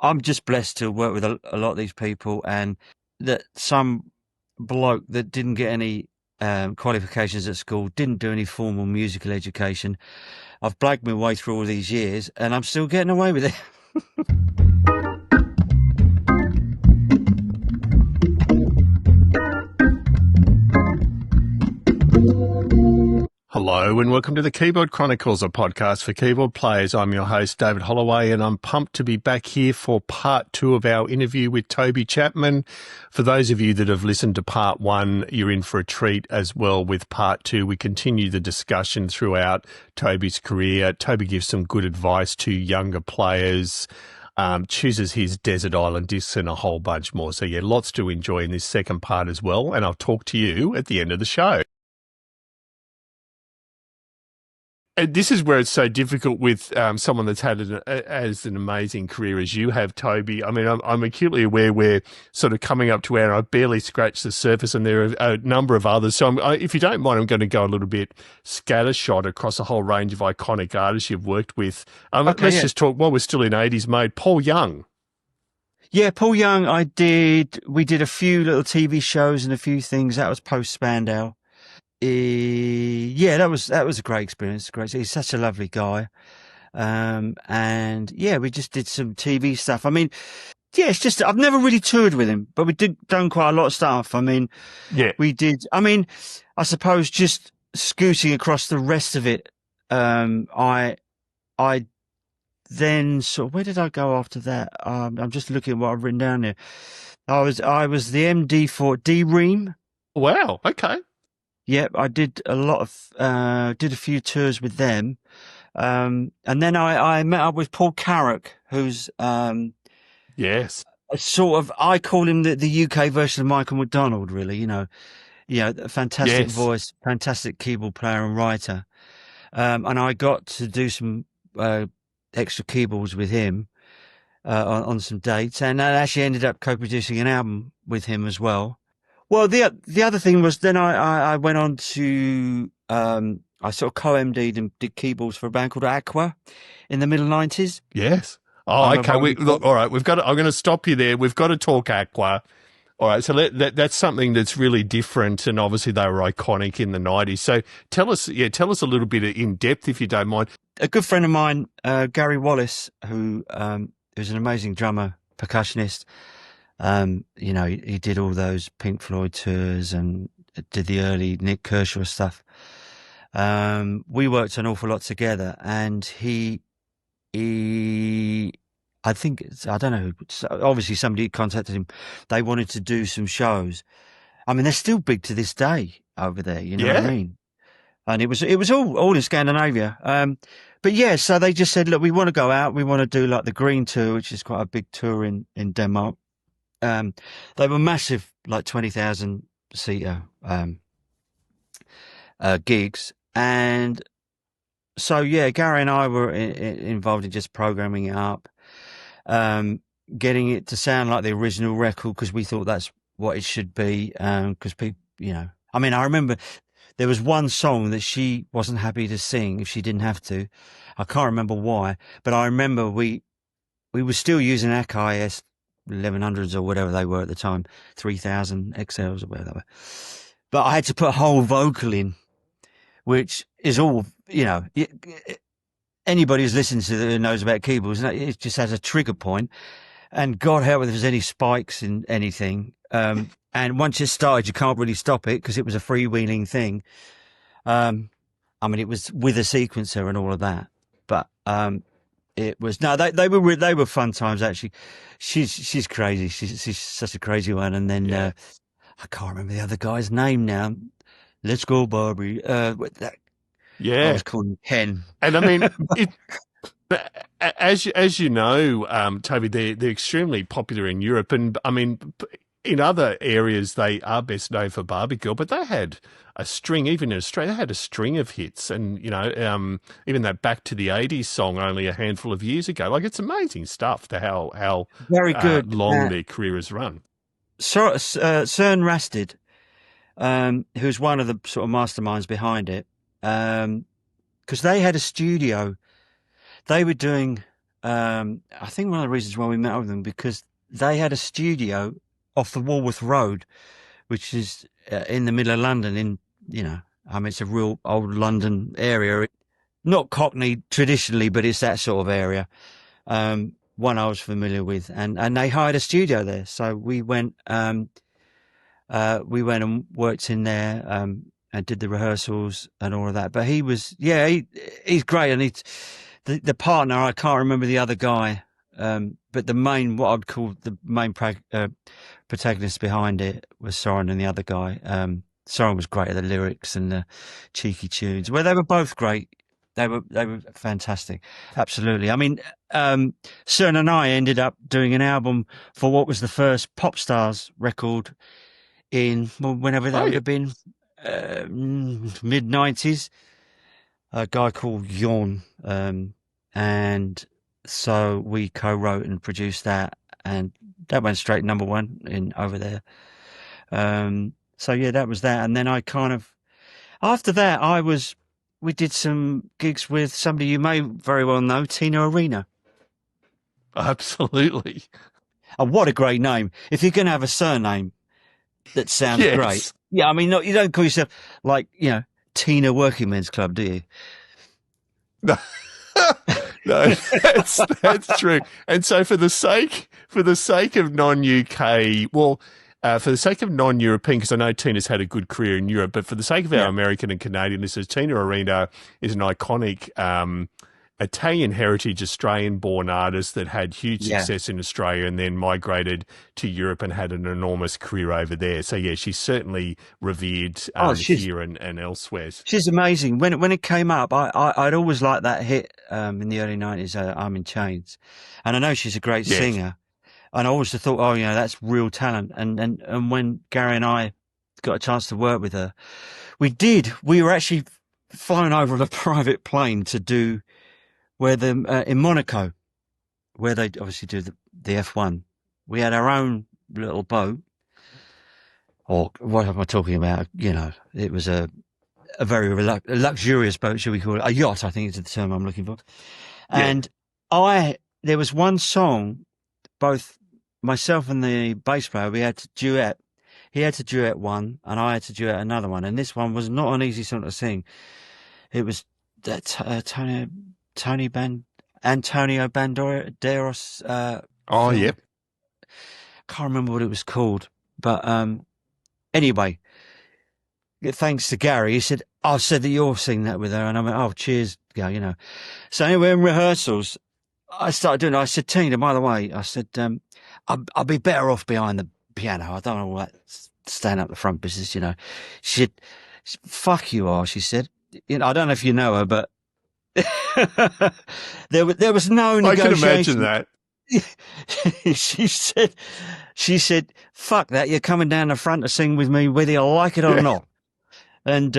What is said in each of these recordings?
I'm just blessed to work with a lot of these people, and that some bloke that didn't get any qualifications at school, didn't do any formal musical education. I've blagged my way through all these years, and I'm still getting away with it. Hello and welcome to the Keyboard Chronicles, a podcast for keyboard players. I'm your host, David Holloway, and I'm pumped to be back here for part two of our interview with Toby Chapman. For those of you that have listened to part one, you're in for a treat as well with part two. We continue the discussion throughout Toby's career. Toby gives some good advice to younger players, chooses his desert island discs and a whole bunch more. So yeah, lots to enjoy in this second part as well, and I'll talk to you at the end of the show. And this is where it's so difficult with someone that's had as an amazing career as you have, Toby. I mean, I'm acutely aware we're sort of coming up to where I've barely scratched the surface, and there are a number of others. So if you don't mind, I'm going to go a little bit scattershot across a whole range of iconic artists you've worked with. Let's just talk, while we're still in 80s mode, Paul Young. Yeah, Paul Young, we did a few little TV shows and a few things. That was post Spandau. Yeah, that was a great experience. Great. He's such a lovely guy. And yeah, we just did some TV stuff. I mean, yeah, it's just, I've never really toured with him, but we done quite a lot of stuff. I mean, yeah, we did, I suppose just scooting across the rest of it. I then sort of, where did I go after that? I'm just looking at what I've written down here. I was the MD for Ream. Wow. Okay. Yep, I did a few tours with them. And then I met up with Paul Carrack, who's yes, a sort of, I call him the UK version of Michael McDonald, really, a fantastic voice, fantastic keyboard player and writer. And I got to do some extra keyboards with him on some dates, and I actually ended up co-producing an album with him as well. Well, the other thing was then I went on to I sort of co-MD'd and did keyboards for a band called Aqua in the middle 90s. Yes. Oh, okay. All right. I'm going to stop you there. We've got to talk Aqua. All right. So that's something that's really different, and obviously they were iconic in the 90s. So tell us a little bit in depth, if you don't mind. A good friend of mine, Gary Wallace, who's an amazing drummer, percussionist. He did all those Pink Floyd tours and did the early Nick Kershaw stuff. We worked an awful lot together, and I don't know, obviously somebody contacted him. They wanted to do some shows. I mean, they're still big to this day over there, you know what I mean? And it was all in Scandinavia. But yeah, so they just said, look, we want to go out. We want to do like the Green Tour, which is quite a big tour in Denmark. They were massive, like 20,000 seater gigs, and so yeah, Gary and I were involved in just programming it up, getting it to sound like the original record, because we thought that's what it should be. Because people, I remember there was one song that she wasn't happy to sing if she didn't have to. I can't remember why, but I remember we were still using Akai 1100s or whatever they were at the time, 3000 XLs or whatever they were. But I had to put a whole vocal in, which is all, anybody who's listening to it knows about keyboards, it just has a trigger point, and God help if there's any spikes in anything. And once it's started, you can't really stop it because it was a freewheeling thing. It was with a sequencer and all of that, but it was they were fun times, actually. She's crazy. She's such a crazy one. And then I can't remember the other guy's name now. Let's go, Barbie. I was calling Ken. And I mean, as you know, Toby, they're extremely popular in Europe, and I mean, in other areas they are best known for Barbie Girl, but they had a string, even in Australia, they had a string of hits, and even that Back to the 80s song only a handful of years ago. Like, it's amazing stuff to how very good long their career has run. Søren Rasted, who's one of the sort of masterminds behind it, because they had a studio. They were doing I think one of the reasons why we met up with them because they had a studio off the Walworth Road, which is in the middle of London. It's a real old London area, not Cockney traditionally, but it's that sort of area. One I was familiar with, and they hired a studio there, so we went and worked in there and did the rehearsals and all of that. But he's great, and the partner, I can't remember the other guy, but what I'd call the main protagonist behind it was Soren and the other guy. Soren was great at the lyrics and the cheeky tunes. Well, they were both great. They were fantastic. Absolutely. I mean, Soren and I ended up doing an album for what was the first Pop Stars record whenever that would have been, mid-90s. A guy called Jorn, and so we co-wrote and produced that, and that went straight number one over there. So yeah, that was that, and then after that we did some gigs with somebody you may very well know, Tina Arena. Absolutely. Oh, what a great name! If you're going to have a surname that sounds great, yeah. I mean, you don't call yourself Tina Working Men's Club, do you? No, no, that's true. And so, for the sake of non-UK, for the sake of non-European, because I know Tina's had a good career in Europe, but for the sake of our American and Canadian listeners, Tina Arena is an iconic Italian heritage Australian-born artist that had huge success in Australia and then migrated to Europe and had an enormous career over there. So yeah, she's certainly revered here and elsewhere. She's amazing. When it came up, I'd always liked that hit in the early 90s, I'm in Chains. And I know she's a great singer. And I always thought, that's real talent. And when Gary and I got a chance to work with her, we were actually flown over on a private plane to do in Monaco, where they obviously do the F1. We had our own little boat, or what am I talking about? It was a very luxurious boat, shall we call it? A yacht, I think is the term I'm looking for. And there was one song, both myself and the bass player, we had to duet. He had to duet one, and I had to duet another one. And this one was not an easy song to sing. It was Antonio Banderas. Can't remember what it was called, but anyway, thanks to Gary, he said, "I said that you're singing that with her," and I went, "Oh, cheers, Gary." So anyway, in rehearsals, I started doing it. I said, "Tina, by the way," I said, "I'll be better off behind the piano. I don't know all that stand up the front business, She said, "Fuck you are," she said. I don't know if you know her, but there was no negotiation. I can imagine that. She said, "Fuck that! You're coming down the front to sing with me, whether you like it or not." And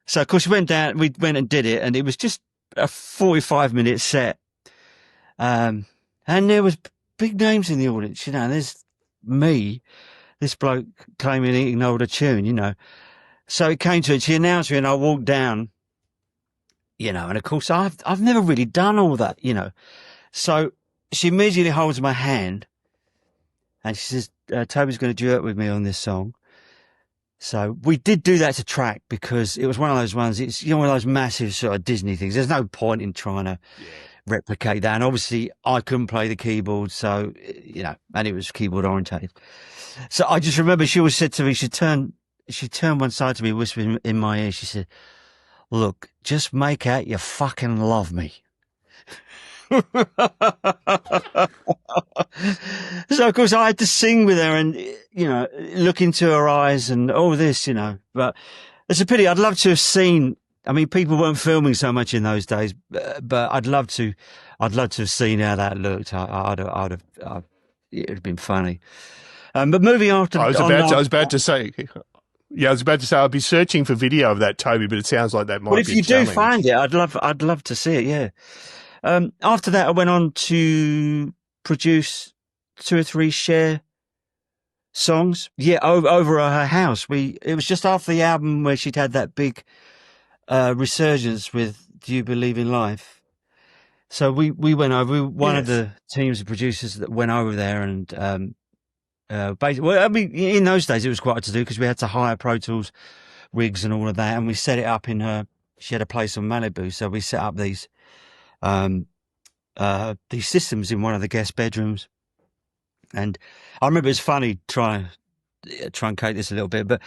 so, of course, we went and did it, and it was just a 45-minute set. And there was big names in the audience, There's me, this bloke claiming he ignored a tune, So it came to it. She announced me, and I walked down. And of course I've never really done all that, So she immediately holds my hand and she says, "Toby's going to duet with me on this song." So we did do that to track because it was one of those ones, it's one of those massive sort of Disney things. There's no point in trying to replicate that. And obviously I couldn't play the keyboard, so, and it was keyboard orientated. So I just remember she always said to me, she turned one side to me, whispering in my ear, she said, "Look, just make out you fucking love me." So, of course, I had to sing with her and, look into her eyes and all this, But it's a pity. I'd love to have seen, people weren't filming so much in those days, but I'd love to have seen how that looked. It would have been funny. But moving on to... I was about to say... Yeah, I was about to say I'll be searching for video of that, Toby, but it sounds like that might be a challenge. Well, if you do find it, I'd love to see it. Yeah. After that, I went on to produce 2 or 3 Cher songs. Yeah, over at her house. It was just after the album where she'd had that big resurgence with "Do You Believe in Life?" So we went over. We were one of Yes. the teams of producers that went over there, and basically, well, I mean, in those days it was quite to do because we had to hire Pro Tools rigs and all of that, and we set it up in her. She had a place on Malibu, so we set up these systems in one of the guest bedrooms. And I remember it was funny trying to truncate this a little bit, but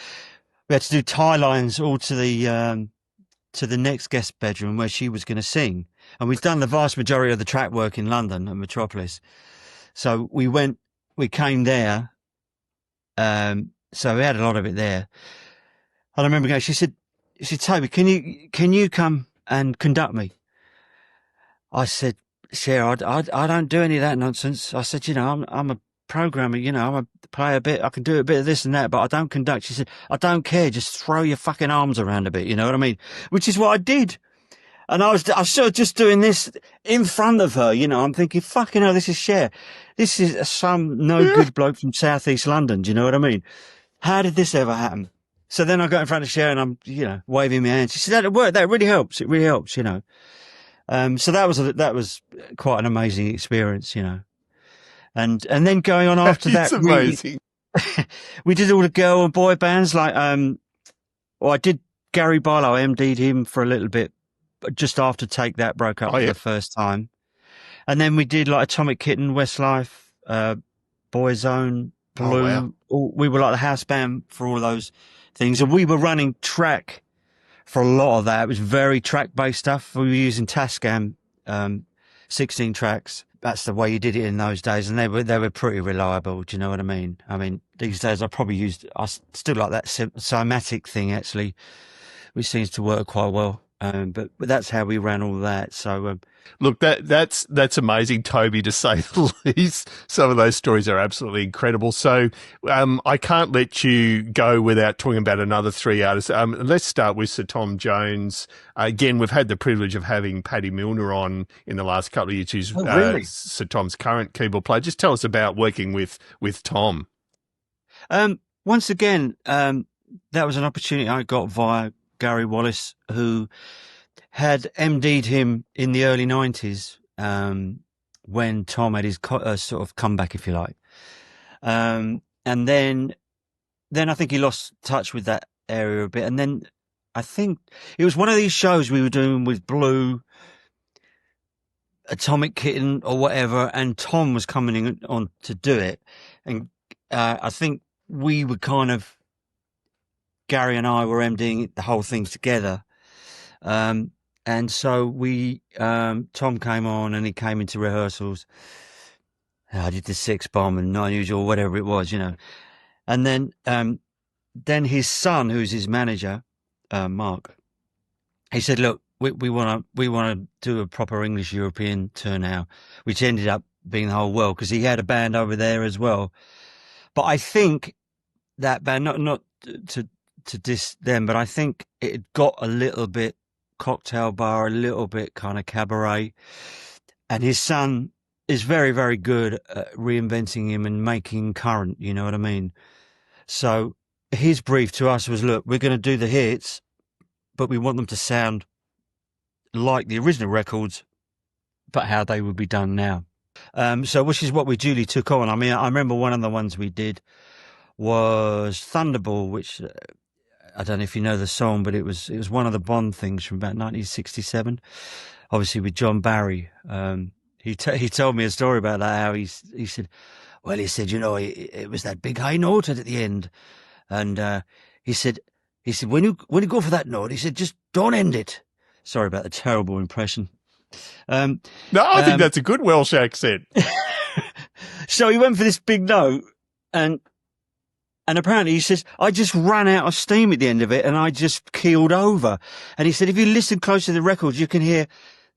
we had to do tie lines all to the next guest bedroom where she was going to sing. And we'd done the vast majority of the track work in London at Metropolis. So we came there. So we had a lot of it there. And I remember going, she said, Toby, can you come and conduct me? I said, Cher, I don't do any of that nonsense. I said, I'm a programmer, I'm a play a bit, I can do a bit of this and that, but I don't conduct. She said, I don't care, just throw your fucking arms around a bit, you know what I mean? Which is what I did. And I was sort of just doing this in front of her, I'm thinking, fucking hell, this is Cher. This is some no good bloke from Southeast London, do you know what I mean? How did this ever happen? So then I got in front of Cher and I'm, waving my hand. She said, that worked, that really helps. It really helps, So that was quite an amazing experience, And then going on after that, It's amazing. we did all the girl and boy bands. Like, I did Gary Barlow. I MD'd him for a little bit, but just after Take That broke up for the first time. And then we did like Atomic Kitten, Westlife, Boyzone, Blue. We were like the house band for all those things, and we were running track for a lot of that. It was very track-based stuff. We were using Tascam, 16 tracks. That's the way you did it in those days, and they were pretty reliable. Do you know what I mean? I mean, these days I still like that cymatic thing actually, which seems to work quite well. But that's how we ran all that. So, look, that's amazing, Toby, to say the least. Some of those stories are absolutely incredible. So, I can't let you go without talking about another three artists. Let's start with Sir Tom Jones. Again, we've had the privilege of having Paddy Milner on in the last couple of years, who's really? Sir Tom's current keyboard player. Just tell us about working with Tom. Once again, that was an opportunity I got via Gary Wallace, who had MD'd him in the early 90s, when Tom had his sort of comeback, if you like. And then I think he lost touch with that area a bit. And then I think it was one of these shows we were doing with Blue, Atomic Kitten or whatever, and Tom was coming on to do it. And I think we were Gary and I were MDing the whole thing together. And so Tom came on and he came into rehearsals. I did the 6-bomb and 9 usual, whatever it was, And then his son, who's his manager, Mark, he said, look, we want to do a proper English European tour now, which ended up being the whole world because he had a band over there as well. But I think that band, not to diss them, but I think it got a little bit cocktail bar, a little bit kind of cabaret. And his son is very, very good at reinventing him and making current, you know what I mean? So his brief to us was, look, we're going to do the hits, but we want them to sound like the original records, but how they would be done now. So which is what we duly took on. I mean, I remember one of the ones we did was Thunderball, which I don't know if you know the song, but it was one of the Bond things from about 1967, obviously with John Barry. He told me a story about that, how he said, well, he said, it was that big high note at the end. And he said, when you go for that note, he said, just don't end it. Sorry about the terrible impression. No, I think that's a good Welsh accent. So he went for this big note, and apparently he says, I just ran out of steam at the end of it and I just keeled over. And he said, if you listen close to the records, you can hear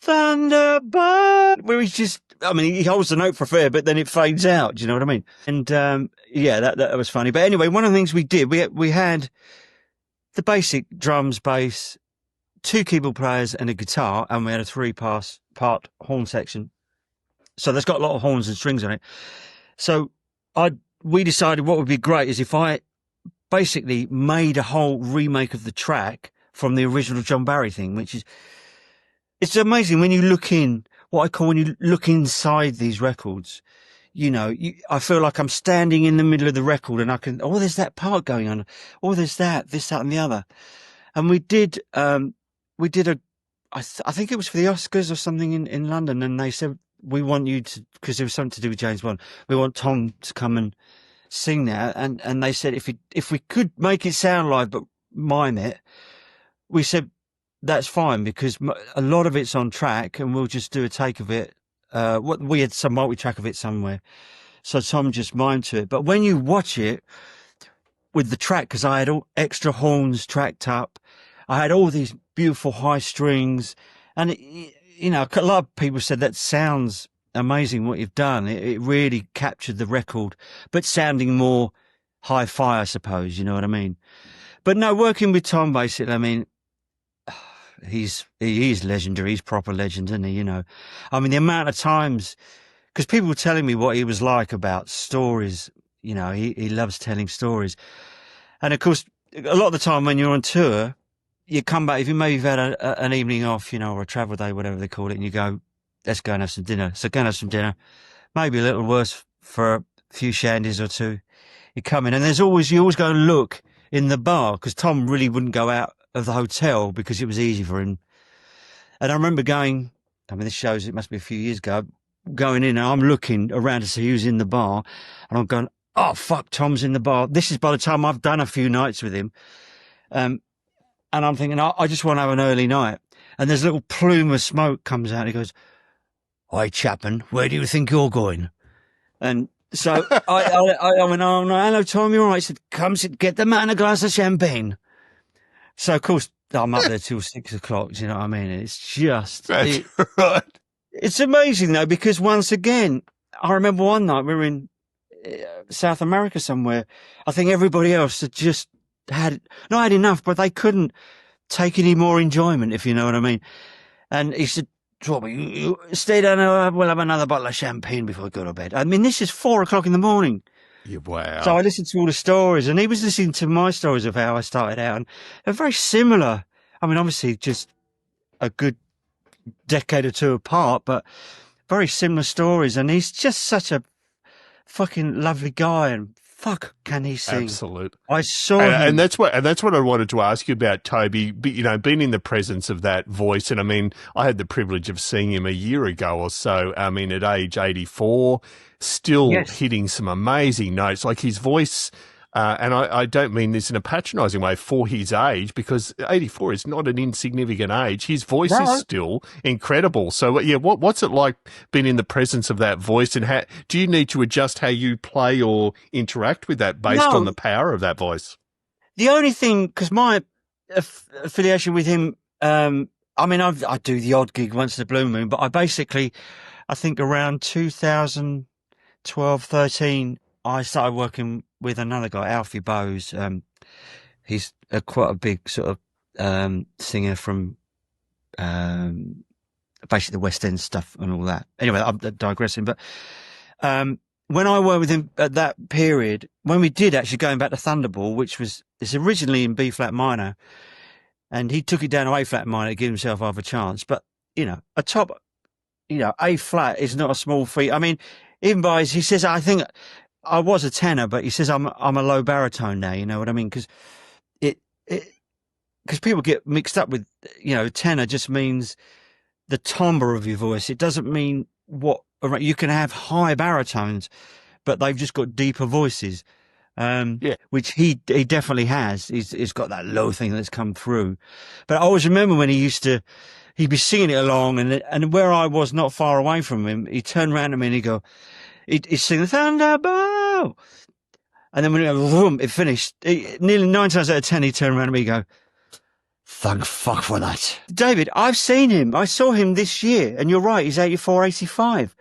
Thunderball, where he holds the note for a fair bit, then it fades out. Do you know what I mean? And, that was funny. But anyway, one of the things we did, we had the basic drums, bass, 2 keyboard players and a guitar, and we had a 3-part horn section. So that's got a lot of horns and strings on it. So we decided what would be great is if I basically made a whole remake of the track from the original John Barry thing, it's amazing when you look in what I call when you look inside these records, you know, I feel like I'm standing in the middle of the record and I can, oh, there's that part going on. Oh, there's that, this, that and the other. And we did I think it was for the Oscars or something in London. And they said, we want you to, because there was something to do with James Bond. We want Tom to come and sing that. And they said, if we could make it sound live, but mime it, we said, that's fine because a lot of it's on track and we'll just do a take of it. We had some multi-track of it somewhere. So Tom just mimed to it. But when you watch it with the track, because I had all extra horns tracked up, I had all these beautiful high strings, and you know, a lot of people said that sounds amazing what you've done. It really captured the record, but sounding more hi-fi, I suppose. You know what I mean? But no, working with Tom, basically, I mean, he is legendary. He's proper legend, isn't he? You know, I mean, the amount of times, because people were telling me what he was like about stories. You know, he loves telling stories, and of course, a lot of the time when you're on tour, you come back, if you maybe had an evening off, you know, or a travel day, whatever they call it, and you go, let's go and have some dinner. So go and have some dinner. Maybe a little worse for a few shandies or two. You come in, and you always go and look in the bar, because Tom really wouldn't go out of the hotel because it was easy for him. And I remember going, I mean, this shows it must be a few years ago, going in, and I'm looking around to see who's in the bar, and I'm going, oh, fuck, Tom's in the bar. This is by the time I've done a few nights with him. And I'm thinking, I just want to have an early night. And there's a little plume of smoke comes out. And he goes, "Hi, Chapman, where do you think you're going?" And so I went, "Oh, no, hello, Tom, you're all right." He said, "Come, get the man a glass of champagne." So, of course, I'm up there till 6 o'clock. Do you know what I mean? It's just... That's right. It's amazing, though, because once again, I remember one night we were in South America somewhere. I think everybody else had just not had enough, but they couldn't take any more enjoyment, if you know what I mean. And he said, "Toby, you stay down there, we'll have another bottle of champagne before we go to bed." I mean, this is 4 o'clock in the morning. Yeah, wow. So I listened to all the stories, and he was listening to my stories of how I started out, and they're very similar. I mean, obviously just a good decade or two apart, but very similar stories. And he's just such a fucking lovely guy, and fuck, can he sing? Absolutely. I saw him. And that's what I wanted to ask you about, Toby. But, you know, being in the presence of that voice, and I mean, I had the privilege of seeing him a year ago or so. I mean, at age 84, still hitting some amazing notes. Like his voice, and I don't mean this in a patronising way for his age, because 84 is not an insignificant age. His voice is still incredible. So, yeah, what's it like being in the presence of that voice, and how do you need to adjust how you play or interact with that based on the power of that voice? The only thing, because my affiliation with him, I mean, I do the odd gig once in a blue moon, but I think around 2012, 13, I started working with another guy, Alfie Bowes. He's quite a big sort of singer from basically the West End stuff and all that. Anyway, I'm digressing. But when I worked with him at that period, when we did actually going back to Thunderball, it's originally in B flat minor, and he took it down to A flat minor to give himself half a chance. But you know, A flat is not a small feat. I mean, even he says, I think I was a tenor, but he says I'm a low baritone now. You know what I mean? Because because people get mixed up with, you know, tenor just means the timbre of your voice. It doesn't mean you can have high baritones, but they've just got deeper voices. Which he definitely has. He's got that low thing that's come through. But I always remember when he'd be singing it along, and where I was not far away from him, he'd turn around to me and he'd sing the Thunderball. And then when it finished, nearly 9 times out of 10, he'd turn around to me and go, "Thank fuck for that." David, I've seen him. I saw him this year, and you're right, he's 84, 85.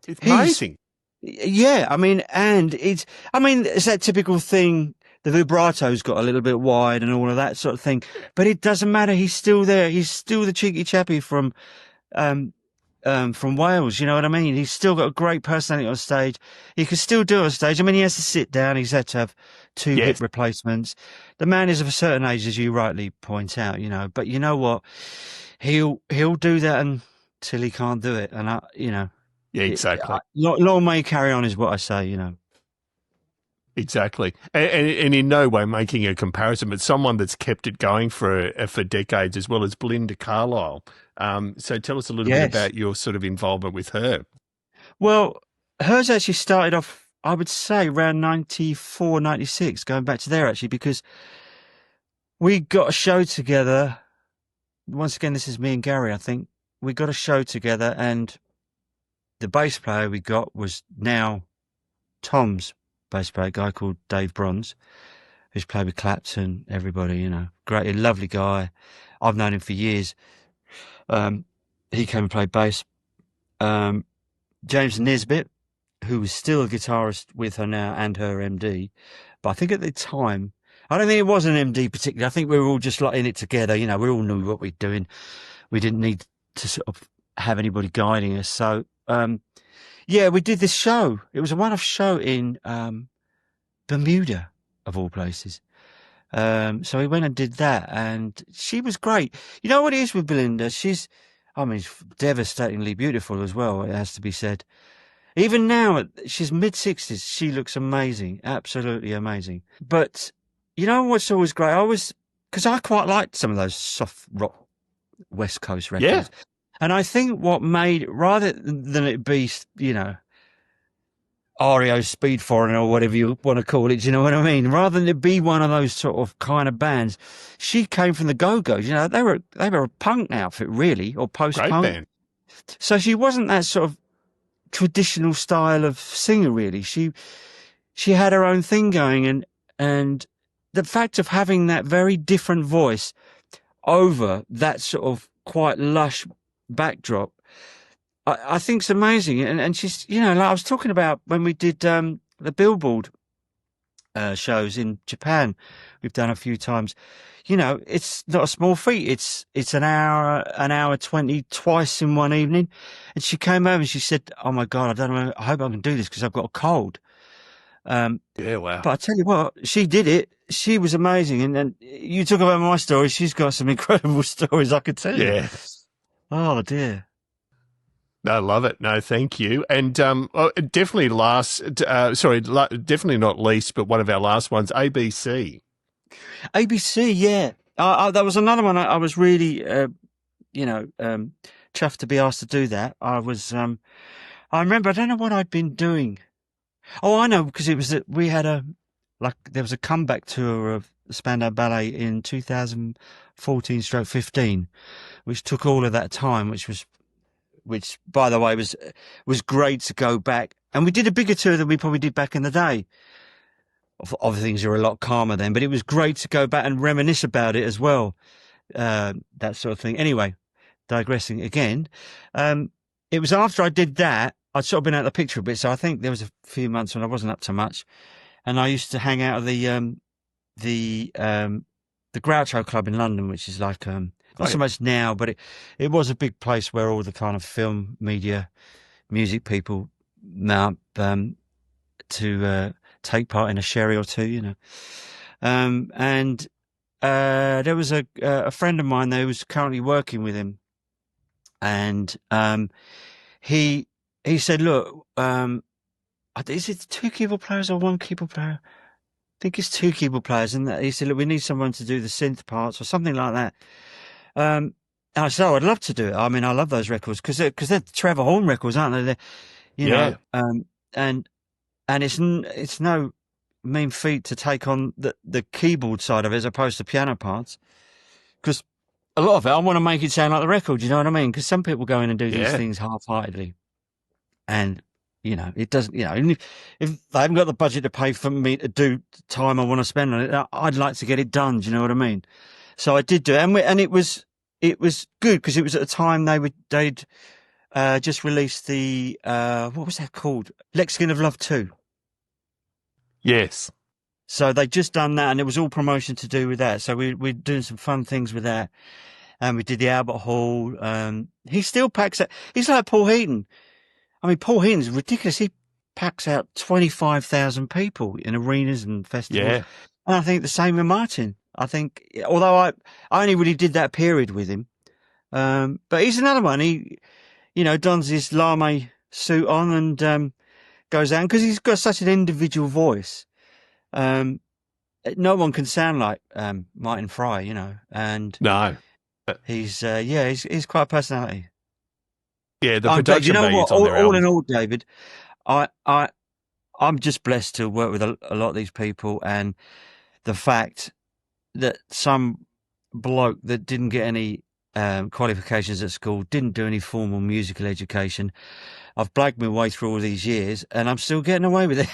It's amazing. Yeah, I mean, it's that typical thing. The vibrato's got a little bit wide and all of that sort of thing, but it doesn't matter. He's still there. He's still the cheeky chappy from Wales. You know what I mean? He's still got a great personality on stage. He can still do it on stage. I mean, he has to sit down. He's had to have 2 hip replacements. The man is of a certain age, as you rightly point out, you know, but you know what? He'll do that, and till he can't do it. And Yeah, exactly. long may he carry on is what I say. Exactly. And in no way making a comparison, but someone that's kept it going for decades, as well as Belinda Carlisle. So tell us a little bit Yes. about your sort of involvement with her. Well, hers actually started off, I would say, around 94, 96, going back to there actually, because we got a show together. Once again, this is me and Gary, I think. We got a show together, and the bass player we got was now Tom's bass player, a guy called Dave Bronze, who's played with Clapton, everybody, great, lovely guy. I've known him for years. He came and played bass. James Nisbet, who was still a guitarist with her now and her MD. But I think at the time, I don't think it was an MD particularly. I think we were all just like in it together. We all knew what we were doing. We didn't need to sort of have anybody guiding us. So, we did this show. It was a one-off show in Bermuda, of all places. So we went and did that, and she was great. You know what it is with Belinda? She's devastatingly beautiful as well, it has to be said. Even now, she's mid-60s, she looks amazing, absolutely amazing. But you know what's always great? Because I quite liked some of those soft rock West Coast records. Yeah. And I think what made, rather than it be, REO Speed Foreigner or whatever you want to call it, do you know what I mean? Rather than it be one of those sort of kind of bands, she came from the Go-Go's. They were a punk outfit, really, or post-punk. Great band. So she wasn't that sort of traditional style of singer, really. She had her own thing going, and the fact of having that very different voice over that sort of quite lush backdrop, I think it's amazing. And she's, like I was talking about when we did the Billboard shows in Japan, we've done a few times. It's not a small feat. It's an hour 20, twice in one evening. And she came over and she said, "Oh my God, I don't know. I hope I can do this because I've got a cold." Yeah, wow. But I tell you what, she did it. She was amazing. And you talk about my story. She's got some incredible stories I could tell you. Yeah. Oh dear. No, I love it. No, thank you. And definitely definitely not least, but one of our last ones, ABC. ABC, yeah. That was another one. I was really, chuffed to be asked to do that. I remember, I don't know what I'd been doing. Oh, I know, because there was a comeback tour of the Spandau Ballet in 2014/15, which took all of that time, which by the way was great to go back. And we did a bigger tour than we probably did back in the day. Other things are a lot calmer then, but it was great to go back and reminisce about it as well. That sort of thing. Anyway, digressing again. It was after I did that, I'd sort of been out of the picture a bit. So I think there was a few months when I wasn't up to much. And I used to hang out at the Groucho Club in London, which is like, not so much now, but it was a big place where all the kind of film, media, music people met up to take part in a sherry or two, and there was a friend of mine there who was currently working with him, and he said, "Look, is it two keyboard players or one keyboard player? I think it's two keyboard players." And he said, "Look, we need someone to do the synth parts or something like that." And I said, "Oh, I'd love to do it. I mean, I love those records because they're Trevor Horn records, aren't they? And it's no mean feat to take on the keyboard side of it as opposed to piano parts, because a lot of it I want to make it sound like the record. You know what I mean? Because some people go in and do these things half-heartedly, and it doesn't. Even if they haven't got the budget to pay for me to do the time I want to spend on it, I'd like to get it done. Do you know what I mean? So I did do it, and it was good because it was at a time they'd just released the what was that called? Lexicon of Love II. Yes. So they'd just done that, and it was all promotion to do with that. So we're doing some fun things with that, and we did the Albert Hall. He still packs out. He's like Paul Heaton. I mean, Paul Heaton's ridiculous. He packs out 25,000 people in arenas and festivals. Yeah. And I think the same with Martin. I think, although I only really did that period with him, but he's another one. dons his lame suit on and goes out, because he's got such an individual voice. No one can sound like Martin Fry, and No. he's quite a personality. Yeah, the production values on their all albums. in all, David, I'm just blessed to work with a lot of these people, and the fact that some bloke that didn't get any qualifications at school, didn't do any formal musical education, I've blagged my way through all these years, and I'm still getting away with it.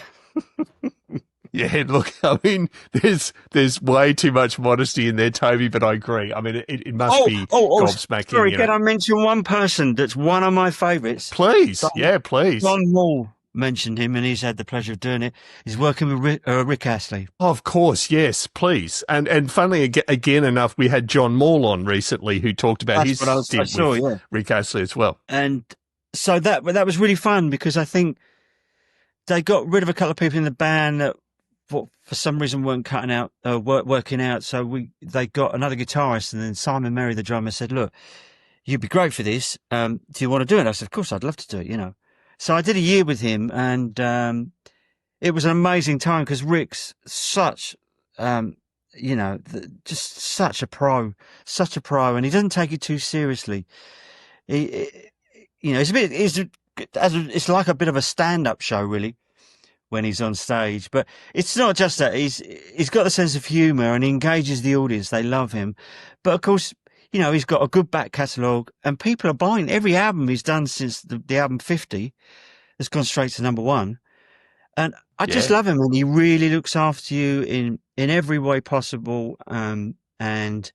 Yeah, look, I mean, there's way too much modesty in there, Toby, but I agree. I mean, it must be gobsmacking. Sorry, can I mention one person that's one of my favourites? Please, please. John Wall mentioned him, and he's had the pleasure of doing it. He's working with Rick Astley. Of course, yes, please. And funnily again enough, we had John Maul on recently who talked about his stint with Rick Astley as well. And so that was really fun, because I think they got rid of a couple of people in the band that for some reason weren't working out. So they got another guitarist, and then Simon Merry, the drummer, said, "Look, you'd be great for this. Do you want to do it?" I said, "Of course, I'd love to do it." So I did a year with him, and it was an amazing time, because Rick's such, just such a pro, and he doesn't take it too seriously. It's like a bit of a stand-up show, really, when he's on stage. But it's not just that. He's got a sense of humour, and he engages the audience. They love him. But of course, he's got a good back catalogue, and people are buying every album he's done since the album 50 has gone straight to number one. And I just love him, and he really looks after you in every way possible. And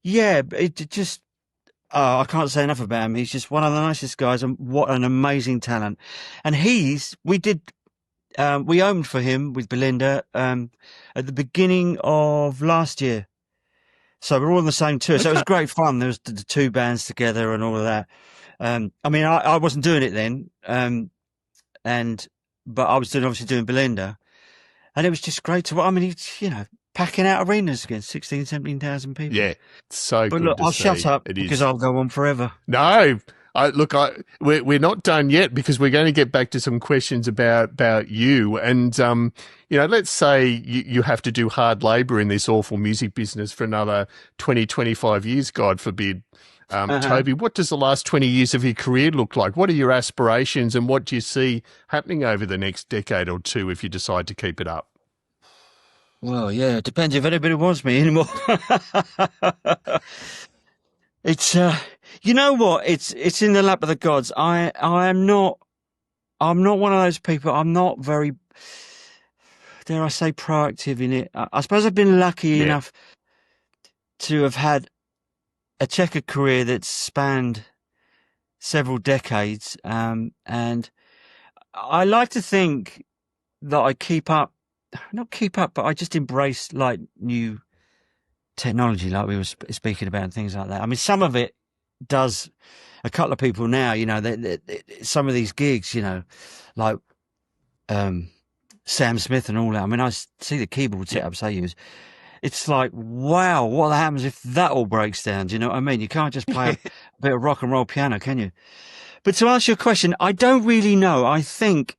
yeah, I can't say enough about him. He's just one of the nicest guys, and what an amazing talent. And we opened for him with Belinda at the beginning of last year. So we're all on the same tour. So it was great fun. There was the two bands together and all of that. I wasn't doing it then, but I was obviously doing Belinda, and it was just great to. I mean, packing out arenas again, 16,000, 17,000 people. Yeah, so but good. Look, to I'll see. shut up it because is. I'll go on forever. No. We're not done yet, because we're going to get back to some questions about you. And, let's say you have to do hard labour in this awful music business for another 20, 25 years, God forbid. Toby, what does the last 20 years of your career look like? What are your aspirations, and what do you see happening over the next decade or two if you decide to keep it up? Well, yeah, it depends if anybody wants me anymore. It's you know what? It's in the lap of the gods. I'm not one of those people. I'm not very, dare I say, proactive in it. I suppose I've been lucky enough to have had a checkered career that's spanned several decades, and I like to think that I not keep up, but I just embrace like new technology, like we were speaking about, and things like that. I mean, some of it does. A couple of people now, some of these gigs, like Sam Smith and all that. I mean, I see the keyboard setups they use. It's like, wow, what happens if that all breaks down? Do you know what I mean? You can't just play a bit of rock and roll piano, can you? But to answer your question, I don't really know. I think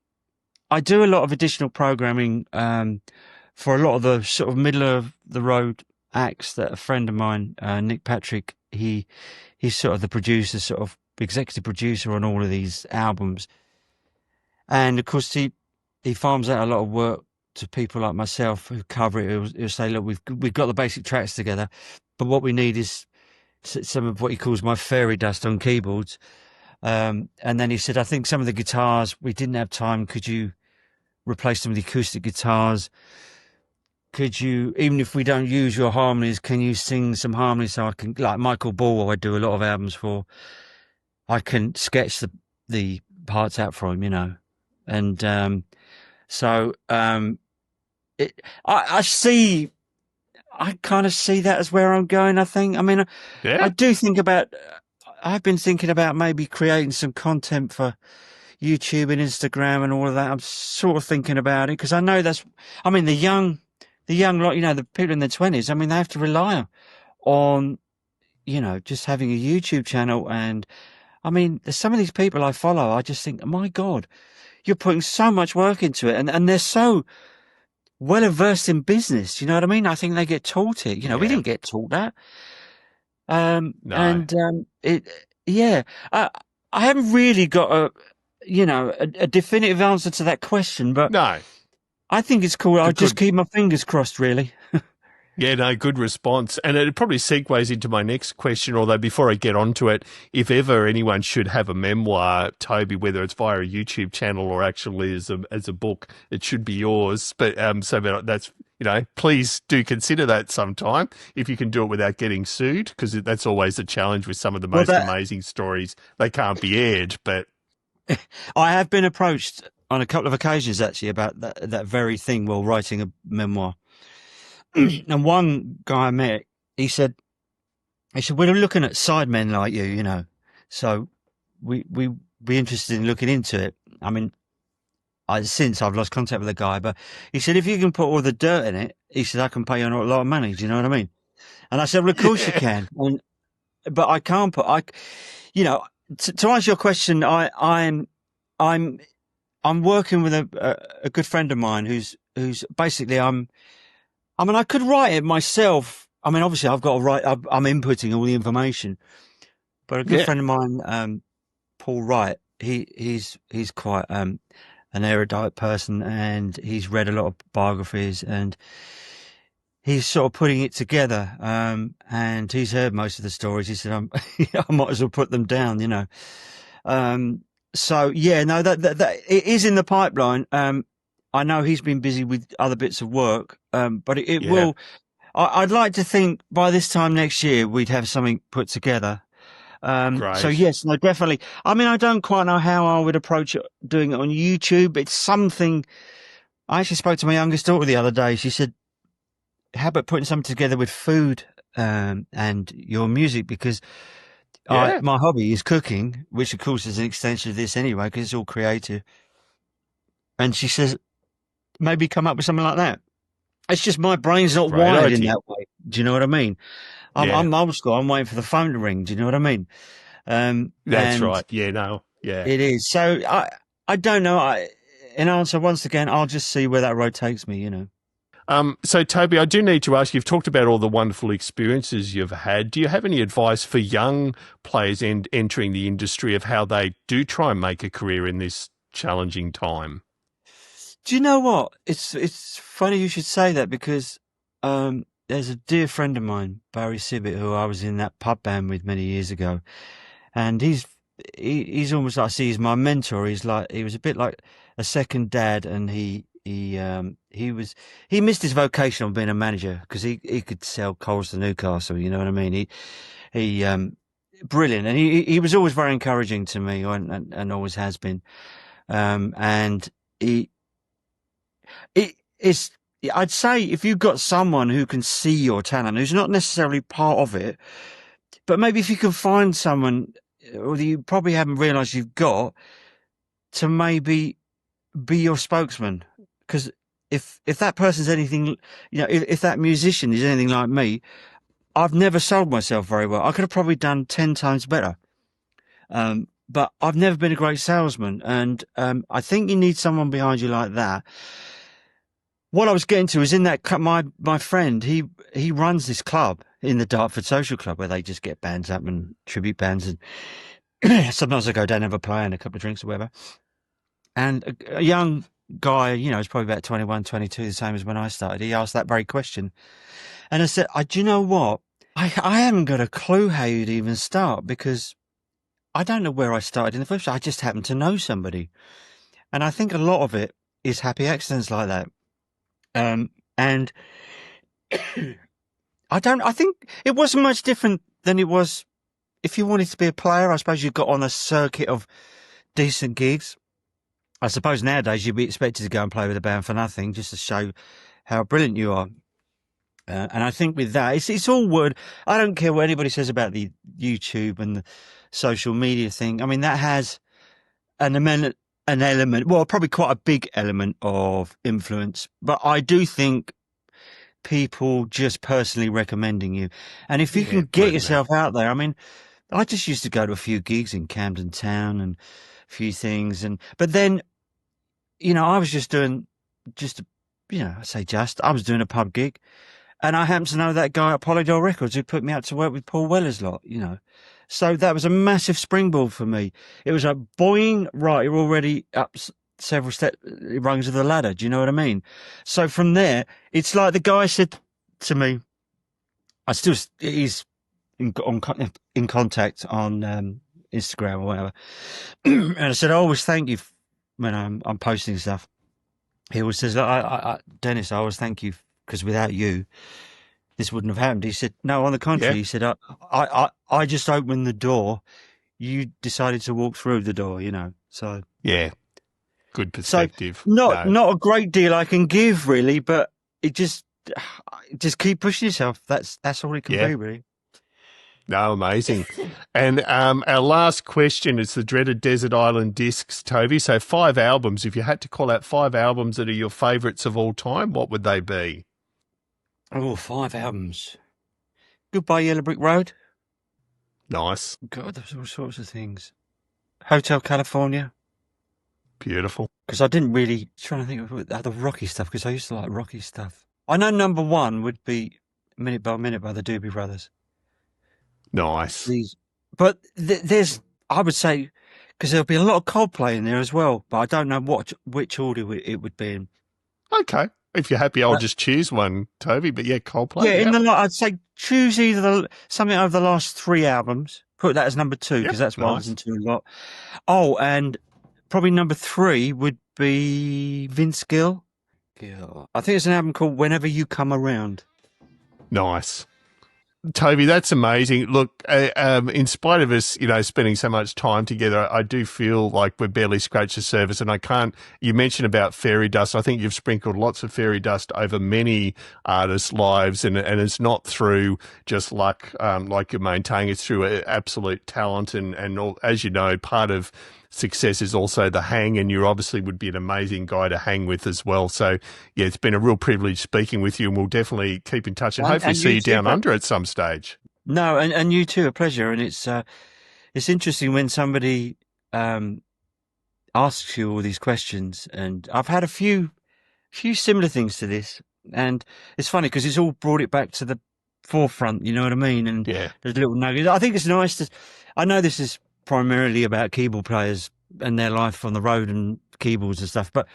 I do a lot of additional programming for a lot of the sort of middle of the road acts that a friend of mine, Nick Patrick, he's sort of the producer, sort of executive producer on all of these albums. And of course, he farms out a lot of work to people like myself who cover it. He'll say, look, we've got the basic tracks together, but what we need is some of what he calls my fairy dust on keyboards. And then he said, I think some of the guitars, we didn't have time. Could you replace some of the acoustic guitars? Could you, even if we don't use your harmonies, can you sing some harmonies so I can, like Michael Ball, I do a lot of albums for, I can sketch the parts out for him, And I kind of see that as where I'm going, I think. I mean, I do think I've been thinking about maybe creating some content for YouTube and Instagram and all of that. I'm sort of thinking about it because I know the young lot, the people in their 20s, I mean, they have to rely on, just having a YouTube channel. And I mean, there's some of these people I follow, I just think, my God, you're putting so much work into it, and they're so well versed in business. You know what I mean? I think they get taught it. You know, we Yeah. didn't get taught that. No. Yeah, I, I haven't really got a definitive answer to that question, but No. I think it's cool. I'll just Good. keep my fingers crossed, really. Yeah, no, good response. And it probably segues into my next question, although before I get onto it, if ever anyone should have a memoir, Toby, whether it's via a YouTube channel or actually as a book, it should be yours. But but that's, please do consider that sometime if you can do it without getting sued, because that's always a challenge with some of the Well, most amazing stories. They can't be aired, but I have been approached on a couple of occasions actually about that very thing while writing a memoir. And one guy I met, he said, we're looking at sidemen like you, so we be interested in looking into it. I mean, since I've lost contact with the guy, but he said, if you can put all the dirt in it, he said, I can pay you a lot of money. Do you know what I mean? And I said, well, of course you yeah, can. But I can't to answer your question, I'm working with a good friend of mine who's basically, I mean, I could write it myself. I mean, obviously I've got to write, I'm inputting all the information, but a good yeah, friend of mine, Paul Wright, he's quite, an erudite person, and he's read a lot of biographies, and he's sort of putting it together. And he's heard most of the stories. He said, I might as well put them down. So yeah, no, that it is in the pipeline. I know he's been busy with other bits of work, but it yeah. will. I'd like to think by this time next year we'd have something put together. So Great. yes, no, definitely. I mean, I don't quite know how I would approach it, doing it on YouTube. It's something. I actually spoke to my youngest daughter the other day. She said, "How about putting something together with food, and your music?" Because Yeah, my hobby is cooking, which of course is an extension of this anyway, because it's all creative. And she says, maybe come up with something like that. It's just my brain's not great wired in idea. that way. Do you know what I mean? Yeah, I'm old school. I'm waiting for the phone to ring. Do you know what I mean? that's And right. Yeah, no, yeah. it is. So I don't know. In answer, once again, I'll just see where that road takes me. So Toby, I do need to ask, you've talked about all the wonderful experiences you've had. Do you have any advice for young players entering the industry of how they do try and make a career in this challenging time? Do you know what? It's funny you should say that, because there's a dear friend of mine, Barry Sibbett, who I was in that pub band with many years ago, and he's almost like, I see, he's my mentor. He was a bit like a second dad, and he missed his vocation on being a manager, because he could sell coals to Newcastle. You know what I mean? He brilliant, and he was always very encouraging to me, and always has been. And he it's I'd say, if you've got someone who can see your talent, who's not necessarily part of it, but maybe if you can find someone, or that you probably haven't realised you've got, to maybe be your spokesman. Because if that person's anything, if that musician is anything like me, I've never sold myself very well. I could have probably done 10 times better. But I've never been a great salesman. And I think you need someone behind you like that. What I was getting to is, in that my friend, he runs this club in the Dartford Social Club, where they just get bands up and tribute bands, and sometimes I go down and have a play and a couple of drinks or whatever. And a young guy, he's probably about 21, 22, the same as when I started. He asked that very question, and I said, "Do you know what? I haven't got a clue how you'd even start, because I don't know where I started in the first place. I just happened to know somebody." And I think a lot of it is happy accidents like that. And I think it wasn't much different than it was if you wanted to be a player. I suppose you got on a circuit of decent gigs. I suppose nowadays you'd be expected to go and play with a band for nothing, just to show how brilliant you are. And I think with that, it's all word. I don't care what anybody says about the YouTube and the social media thing. I mean, that has an element, well, probably quite a big element of influence. But I do think people just personally recommending you, and if you Yeah, can get word of mouth. yourself out there, I mean, I just used to go to a few gigs in Camden Town and a few things, but then, I was just doing I was doing a pub gig, and I happened to know that guy at Polydor Records who put me out to work with Paul Weller's lot, So that was a massive springboard for me. It was like, boing, right, you're already up several rungs of the ladder. Do you know what I mean? So from there, it's like the guy said to me, he's in contact on Instagram or whatever. And I said, I always thank you when I'm posting stuff. He always says, Dennis, I always thank you because without you, this wouldn't have happened. He said, no, on the contrary. He said, I just opened the door. You decided to walk through the door, So yeah, good perspective. So not a great deal I can give really, but it just keep pushing yourself. That's all it can be really. No, amazing. And our last question is the dreaded Desert Island Discs, Toby. So 5 albums. If you had to call out 5 albums that are your favourites of all time, what would they be? Oh, 5 albums. Goodbye Yellow Brick Road. Nice. God, there's all sorts of things. Hotel California. Beautiful. Because I didn't really trying to think of the rocky stuff, because I used to like rocky stuff. I know number 1 would be Minute by Minute by the Doobie Brothers. Nice. But there's, I would say, because there'll be a lot of Coldplay in there as well, but I don't know which order it would be in. Okay. If you're happy, I'll just choose one, Toby. But yeah, Coldplay. Yeah, in the lot, I'd say choose either something over the last 3 albums. Put that as number 2, because that's what I listen to a lot. Oh, and probably number 3 would be Vince Gill. I think it's an album called Whenever You Come Around. Nice. Toby, that's amazing. Look, in spite of us, spending so much time together, I do feel like we've barely scratched the surface. And you mentioned about fairy dust. I think you've sprinkled lots of fairy dust over many artists' lives, and it's not through just luck, like you're maintaining. It's through absolute talent. And all, as you know, part of success is also the hang, and you obviously would be an amazing guy to hang with as well. So, yeah, it's been a real privilege speaking with you, and we'll definitely keep in touch and hopefully see you down under at some stage. No, and you too, a pleasure. And it's interesting when somebody asks you all these questions, and I've had a few similar things to this, and it's funny because it's all brought it back to the forefront, you know what I mean? And there's little nuggets. I think it's nice I know this is primarily about keyboard players and their life on the road and keyboards and stuff, but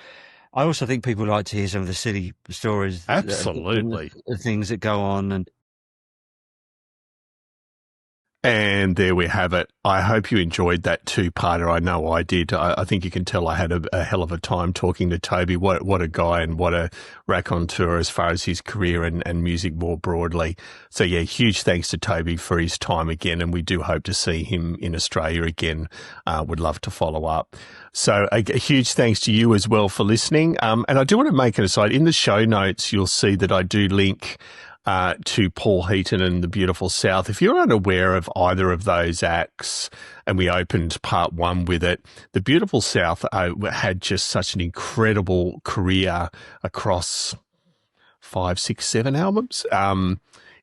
I also think people like to hear some of the silly stories. Absolutely. The things that go on. And there we have it. I hope you enjoyed that 2-parter. I know I did. I think you can tell I had a hell of a time talking to Toby. What a guy, and what a raconteur as far as his career and music more broadly. So yeah, huge thanks to Toby for his time again, and we do hope to see him in Australia again. Would love to follow up. So a huge thanks to you as well for listening. And I do want to make an aside. In the show notes, you'll see that I do link to Paul Heaton and the Beautiful South. If you're unaware of either of those acts, and we opened part 1 with it, the Beautiful South had just such an incredible career across 5, 6, 7 albums.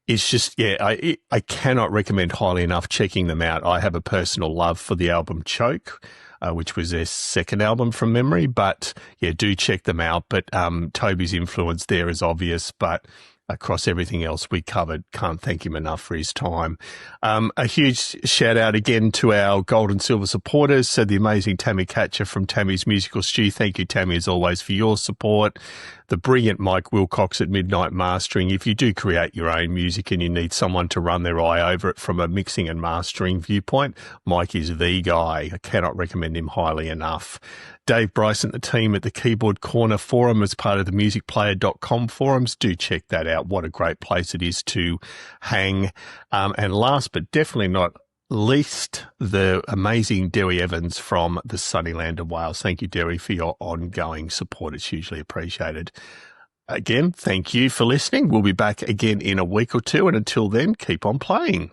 It's just, I cannot recommend highly enough checking them out. I have a personal love for the album Choke, which was their second album from memory, but yeah, do check them out. But Toby's influence there is obvious, but across everything else we covered, can't thank him enough for his time. A huge shout out again to our gold and silver supporters. So the amazing Tammy Catcher from Tammy's Musical Stew. Thank you, Tammy, as always, for your support. The brilliant Mike Wilcox at Midnight Mastering. If you do create your own music and you need someone to run their eye over it from a mixing and mastering viewpoint, Mike is the guy. I cannot recommend him highly enough. Dave Bryson, the team at the Keyboard Corner Forum as part of the musicplayer.com forums. Do check that out. What a great place it is to hang. And last but definitely not least, the amazing Derry Evans from the sunny land of Wales. Thank you, Derry, for your ongoing support. It's hugely appreciated. Again, thank you for listening. We'll be back again in a week or two. And until then, keep on playing.